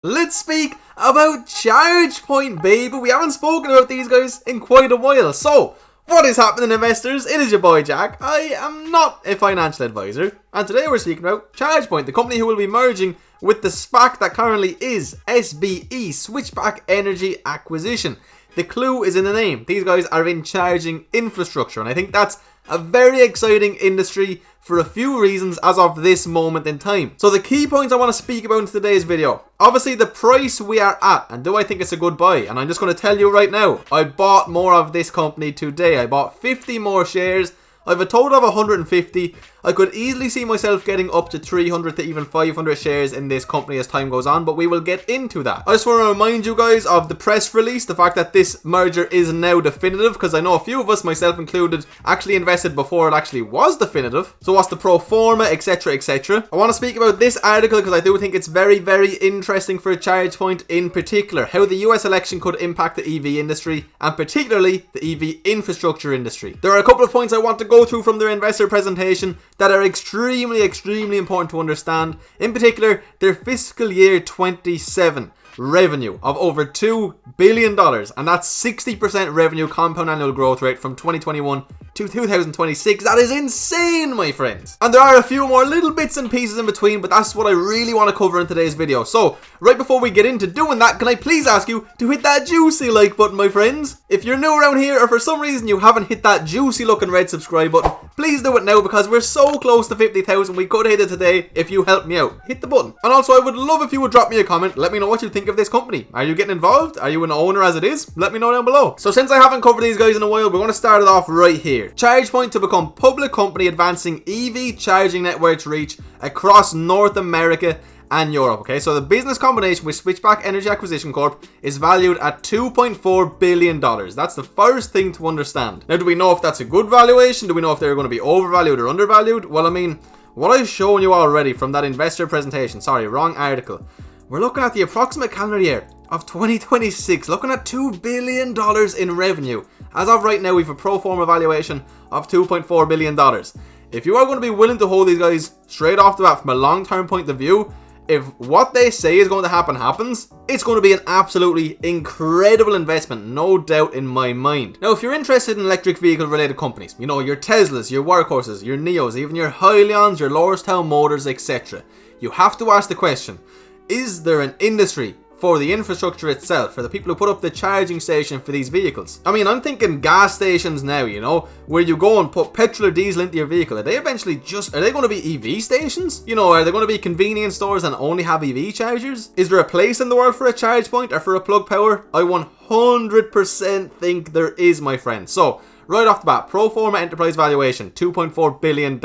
Let's speak about Chargepoint, baby. We haven't spoken about these guys in quite a while. So, what is happening, investors? It is your boy Jack. I am not a financial advisor, and today we're speaking about Chargepoint, the company who will be merging with the SPAC that currently is SBE, Switchback Energy Acquisition. The clue is in the name. These guys are in charging infrastructure, and I think that's a very exciting industry for a few reasons as of this moment in time. So the key points I want to speak about in today's video. Obviously the price we are at, and do I think it's a good buy? And I'm just going to tell you right now, I bought more of this company today. I bought 50 more shares. I have a total of 150. I could easily see myself getting up to 300 to even 500 shares in this company as time goes on, but we will get into that. I just want to remind you guys of the press release, the fact that this merger is now definitive, because I know a few of us, myself included, actually invested before it actually was definitive. So what's the pro forma, etc, etc. I want to speak about this article because I do think it's very, very interesting for Chargepoint in particular, how the US election could impact the EV industry, and particularly the EV infrastructure industry. There are a couple of points I want to go through from their investor presentation that are extremely important to understand. In particular, their fiscal year 27 revenue of over $2 billion, and that's 60% revenue compound annual growth rate from 2021 to 2026. That is insane, my friends. And there are a few more little bits and pieces in between, but that's what I really want to cover in today's video. So right before we get into doing that, can I please ask you to hit that juicy like button, my friends? If you're new around here, or for some reason you haven't hit that juicy looking red subscribe button, please do it now, because we're so close to 50,000. We could hit it today if you help me out. Hit the button. And also, I would love if you would drop me a comment. Let me know what you think of this company. Are you getting involved? Are you an owner as it is? Let me know down below. So since I haven't covered these guys in a while, we're going to start it off right here. Chargepoint to become public company advancing EV charging networks reach across North America and Europe. Okay, so the business combination with Switchback Energy Acquisition Corp is valued at $2.4 billion. That's the first thing to understand. Now, do we know if that's a good valuation? Do we know if they're going to be overvalued or undervalued? Well, I mean, what I've shown you already from that investor presentation, sorry, wrong article, we're looking at the approximate calendar year of 2026, looking at $2 billion in revenue. As of right now, we have a pro forma valuation of $2.4 billion. If you are going to be willing to hold these guys straight off the bat from a long-term point of view, if what they say is going to happen happens, it's going to be an absolutely incredible investment, no doubt in my mind. Now, if you're interested in electric vehicle related companies, you know, your Teslas, your workhorses, your Neos, even your hyliions, your lordstown motors, etc., you have to ask the question, is there an industry for the infrastructure itself, for the people who put up the charging station for these vehicles? I mean, I'm thinking gas stations now, you know, where you go and put petrol or diesel into your vehicle. Are they eventually are they going to be EV stations? You know, are they going to be convenience stores and only have EV chargers? Is there a place in the world for a charge point or for a plug power? I 100% think there is, my friend. So, right off the bat, pro forma enterprise valuation, $2.4 billion.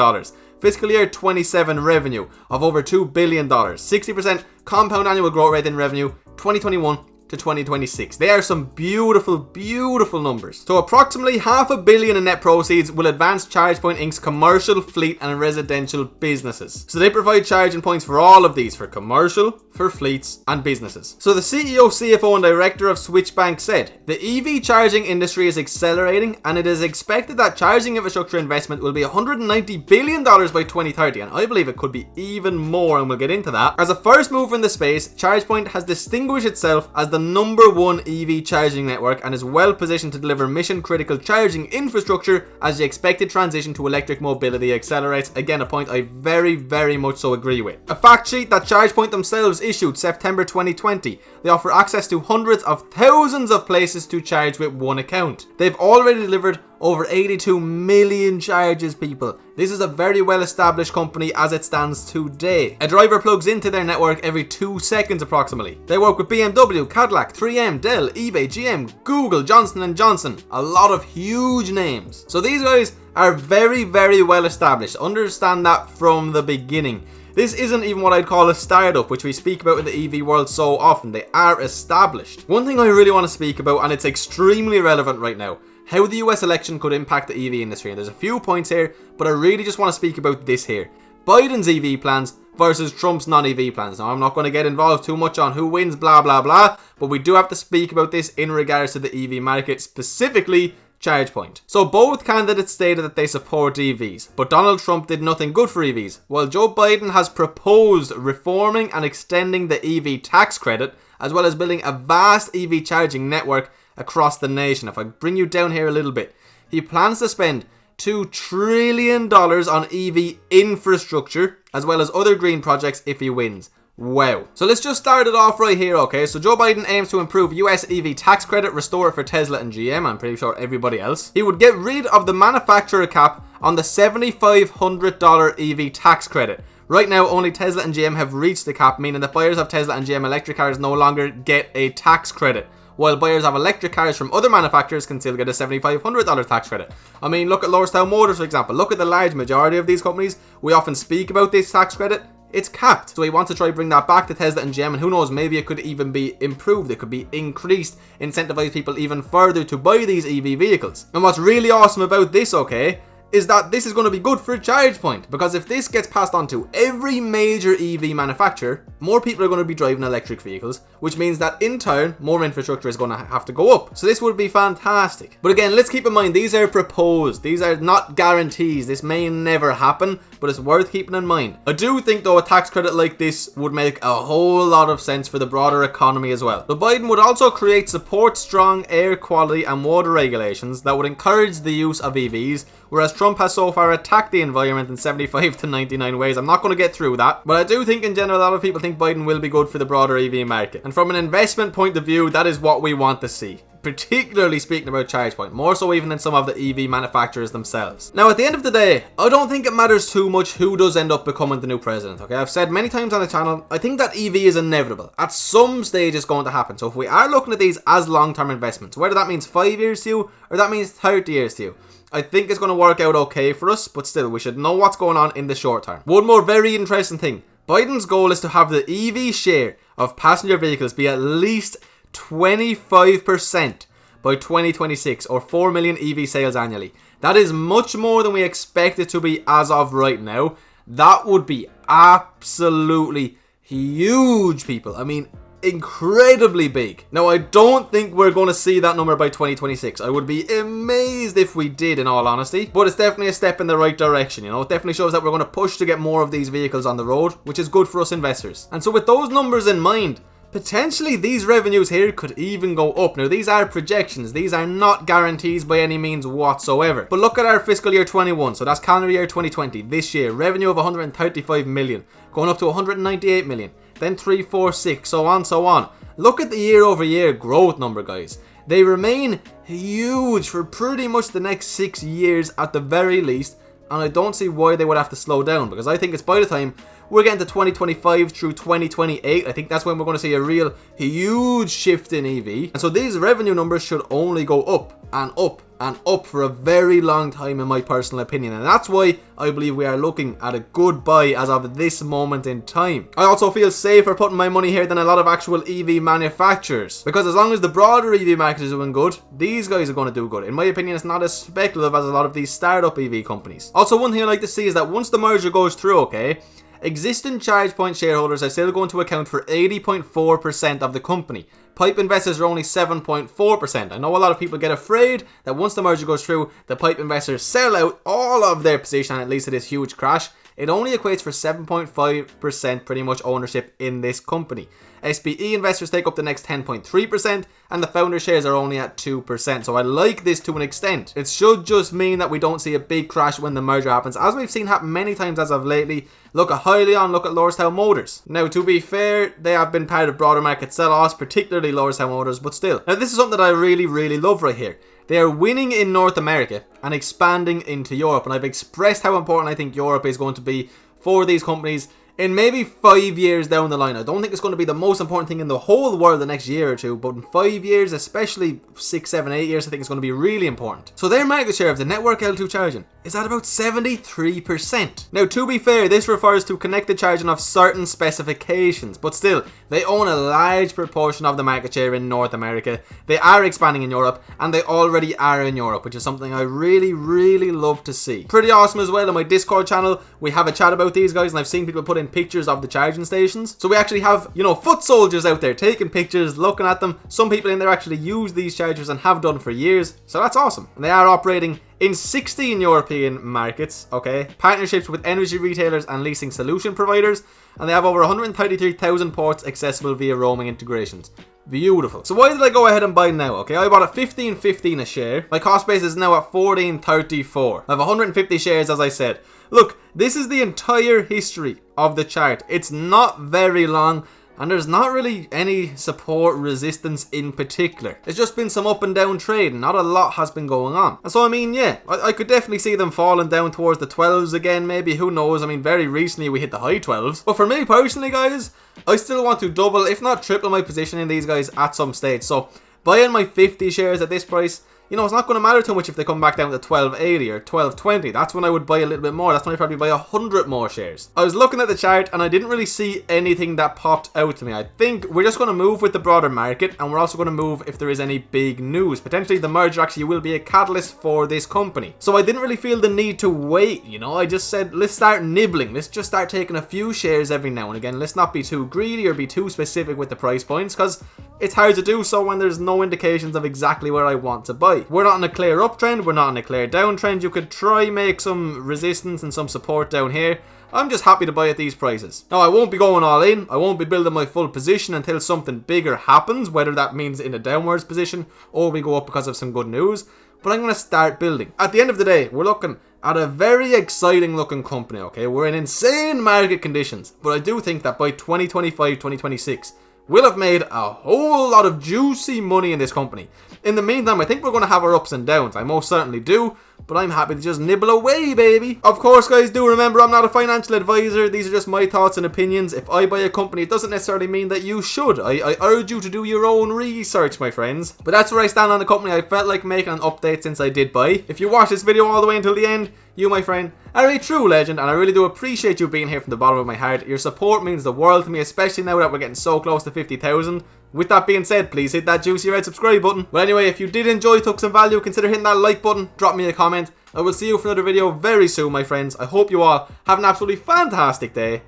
Fiscal year 27 revenue of over $2 billion. 60% compound annual growth rate in revenue, 2021 to 2026. They are some beautiful numbers. So approximately $500 million in net proceeds will advance Chargepoint Inc.'s commercial, fleet and residential businesses. So they provide charging points for all of these, for commercial, for fleets and businesses. So the CEO, CFO and director of Switchbank said, the EV charging industry is accelerating and it is expected that charging infrastructure investment will be $190 billion by 2030, and I believe it could be even more, and we'll get into that. As a first mover in the space, Chargepoint has distinguished itself as the #1 EV charging network and is well positioned to deliver mission critical charging infrastructure as the expected transition to electric mobility accelerates. Again, a point I very much so agree with. A fact sheet that Chargepoint themselves issued September 2020. They offer access to hundreds of thousands of places to charge with one account. They've already delivered over 82 million charges, people. This is a very well established company as it stands today. A driver plugs into their network every 2 seconds approximately. They work with BMW, Cadillac, 3M, Dell, eBay, GM, Google, Johnson & Johnson. A lot of huge names. So these guys are very well established. Understand that from the beginning. This isn't even what I'd call a startup, which we speak about in the EV world so often. They are established. One thing I really want to speak about, and it's extremely relevant right now, how the US election could impact the EV industry. And there's a few points here, but I really just want to speak about this here. Biden's EV plans versus Trump's non-EV plans. Now, I'm not going to get involved too much on who wins, blah, but we do have to speak about this in regards to the EV market, specifically Chargepoint. So both candidates stated that they support EVs, but Donald Trump did nothing good for EVs, while Joe Biden has proposed reforming and extending the EV tax credit, as well as building a vast EV charging network across the nation. If I bring you down here a little bit, he plans to spend $2 trillion on EV infrastructure, as well as other green projects if he wins. Wow. So let's just start it off right here, okay? So Joe Biden aims to improve US EV tax credit, restore it for Tesla and GM, I'm pretty sure everybody else. He would get rid of the manufacturer cap on the $7,500 EV tax credit. Right now, only Tesla and GM have reached the cap, meaning that buyers of Tesla and GM electric cars no longer get a tax credit, while buyers of electric cars from other manufacturers can still get a $7,500 tax credit. I mean, look at lordstown Motors, for example. Look at the large majority of these companies. We often speak about this tax credit. It's capped. So he wants to try bring that back to Tesla and GM, and who knows, maybe it could even be improved. It could be increased, incentivize people even further to buy these EV vehicles. And what's really awesome about this, okay, is that this is going to be good for Chargepoint, because if this gets passed on to every major EV manufacturer, more people are going to be driving electric vehicles, which means that in turn, more infrastructure is going to have to go up. So this would be fantastic. But again, let's keep in mind, these are proposed. These are not guarantees. This may never happen, but it's worth keeping in mind. I do think, though, a tax credit like this would make a whole lot of sense for the broader economy as well. But Biden would also support strong air quality and water regulations that would encourage the use of EVs, whereas Trump has so far attacked the environment in 75 to 99 ways. I'm not going to get through that, but I do think in general a lot of people think Biden will be good for the broader EV market. And from an investment point of view, that is what we want to see. Particularly speaking about Chargepoint, more so even than some of the EV manufacturers themselves. Now, at the end of the day, I don't think it matters too much who does end up becoming the new president, okay? I've said many times on the channel, I think that EV is inevitable. At some stage, it's going to happen. So if we are looking at these as long-term investments, whether that means 5 years to you, or that means 30 years to you, I think it's going to work out okay for us, but still, we should know what's going on in the short term. One more very interesting thing. Biden's goal is to have the EV share of passenger vehicles be at least 25% by 2026, or 4 million EV sales annually. That is much more than we expect it to be as of right now. That would be absolutely huge, people. I mean, incredibly big. Now, I don't think we're going to see that number by 2026. I would be amazed if we did, in all honesty, but it's definitely a step in the right direction. You know, it definitely shows that we're going to push to get more of these vehicles on the road, which is good for us investors. And so with those numbers in mind, potentially these revenues here could even go up. Now, these are projections. These are not guarantees by any means whatsoever. But look at our fiscal year 21. So that's calendar year 2020. This year, revenue of 135 million, going up to 198 million. Then 346, so on, so on. Look at the year-over-year growth number, guys. They remain huge for pretty much the next 6 years at the very least. And I don't see why they would have to slow down, because I think it's by the time we're getting to 2025 through 2028, I think that's when we're going to see a real huge shift in EV. And so these revenue numbers should only go up and up and up for a very long time, in my personal opinion. And that's why I believe we are looking at a good buy as of this moment in time. I also feel safer putting my money here than a lot of actual EV manufacturers, because as long as the broader EV market is doing good, these guys are going to do good. In my opinion, it's not as speculative as a lot of these startup EV companies. Also, one thing I like to see is that once the merger goes through, okay, existing Chargepoint shareholders are still going to account for 80.4% of the company. Pipe investors are only 7.4%. I know a lot of people get afraid that once the merger goes through, the pipe investors sell out all of their position and it leads to this huge crash. It only equates for 7.5% pretty much ownership in this company. SPE investors take up the next 10.3%, and the founder shares are only at 2%. So I like this to an extent. It should just mean that we don't see a big crash when the merger happens, as we've seen happen many times as of lately. Look at hyliion, look at lordstown Motors. Now, to be fair, they have been part of broader market sell-offs, particularly lordstown Motors, but still. Now, this is something that I really, really love right here. They are winning in North America and expanding into Europe, and I've expressed how important I think Europe is going to be for these companies in maybe 5 years down the line. I don't think it's going to be the most important thing in the whole world the next year or two, but in 5 years, especially 6, 7, 8 years, I think it's going to be really important. So their market share of the network L2 charging is at about 73%. Now, to be fair, this refers to connected charging of certain specifications, but still, they own a large proportion of the market share in North America. They are expanding in Europe, and they already are in Europe, which is something I really, really love to see. Pretty awesome as well. On my Discord channel, we have a chat about these guys, and I've seen people put in taking pictures of the charging stations. So we actually have, you know, foot soldiers out there taking pictures, looking at them. Some people in there actually use these chargers and have done for years. So that's awesome. And they are operating in 16 European markets, okay? Partnerships with energy retailers and leasing solution providers. And they have over 133,000 ports accessible via roaming integrations. Beautiful. So why did I go ahead and buy now? Okay, I bought at 15.15 a share. My cost base is now at 14.34. I have 150 shares, as I said. Look, this is the entire history of the chart. It's not very long, and there's not really any support resistance in particular. It's just been some up and down trading. Not a lot has been going on. And so, I mean, yeah, I could definitely see them falling down towards the 12s again, maybe. Who knows? I mean, very recently we hit the high 12s. But for me personally, guys, I still want to double, if not triple my position in these guys at some stage. So, buying my 50 shares at this price, you know, it's not going to matter too much if they come back down to 12.80 or 12.20. That's when I would buy a little bit more. That's when I probably buy 100 more shares. I was looking at the chart and I didn't really see anything that popped out to me. I think we're just going to move with the broader market, and we're also going to move if there is any big news. Potentially the merger actually will be a catalyst for this company. So I didn't really feel the need to wait, you know. I just said, let's start nibbling. Let's just start taking a few shares every now and again. Let's not be too greedy or be too specific with the price points, because it's hard to do so when there's no indications of exactly where I want to buy. We're not in a clear uptrend, we're not in a clear downtrend. You could try make some resistance and some support down here. I'm just happy to buy at these prices. Now, I won't be going all in. I won't be building my full position until something bigger happens, whether that means in a downwards position or we go up because of some good news. But I'm going to start building. At the end of the day, we're looking at a very exciting looking company, okay? We're in insane market conditions. But I do think that by 2025, 2026, we'll have made a whole lot of juicy money in this company. In the meantime, I think we're going to have our ups and downs. I most certainly do. But I'm happy to just nibble away, baby. Of course, guys, do remember I'm not a financial advisor. These are just my thoughts and opinions. If I buy a company, it doesn't necessarily mean that you should. I urge you to do your own research, my friends. But that's where I stand on the company. I felt like making an update since I did buy. If you watch this video all the way until the end, you, my friend, are a true legend, and I really do appreciate you being here from the bottom of my heart. Your support means the world to me, especially now that we're getting so close to 50,000. With that being said, please hit that juicy red subscribe button. But anyway, if you did enjoy, took some value, consider hitting that like button, drop me a comment. I will see you for another video very soon, my friends. I hope you all have an absolutely fantastic day.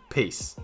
Peace.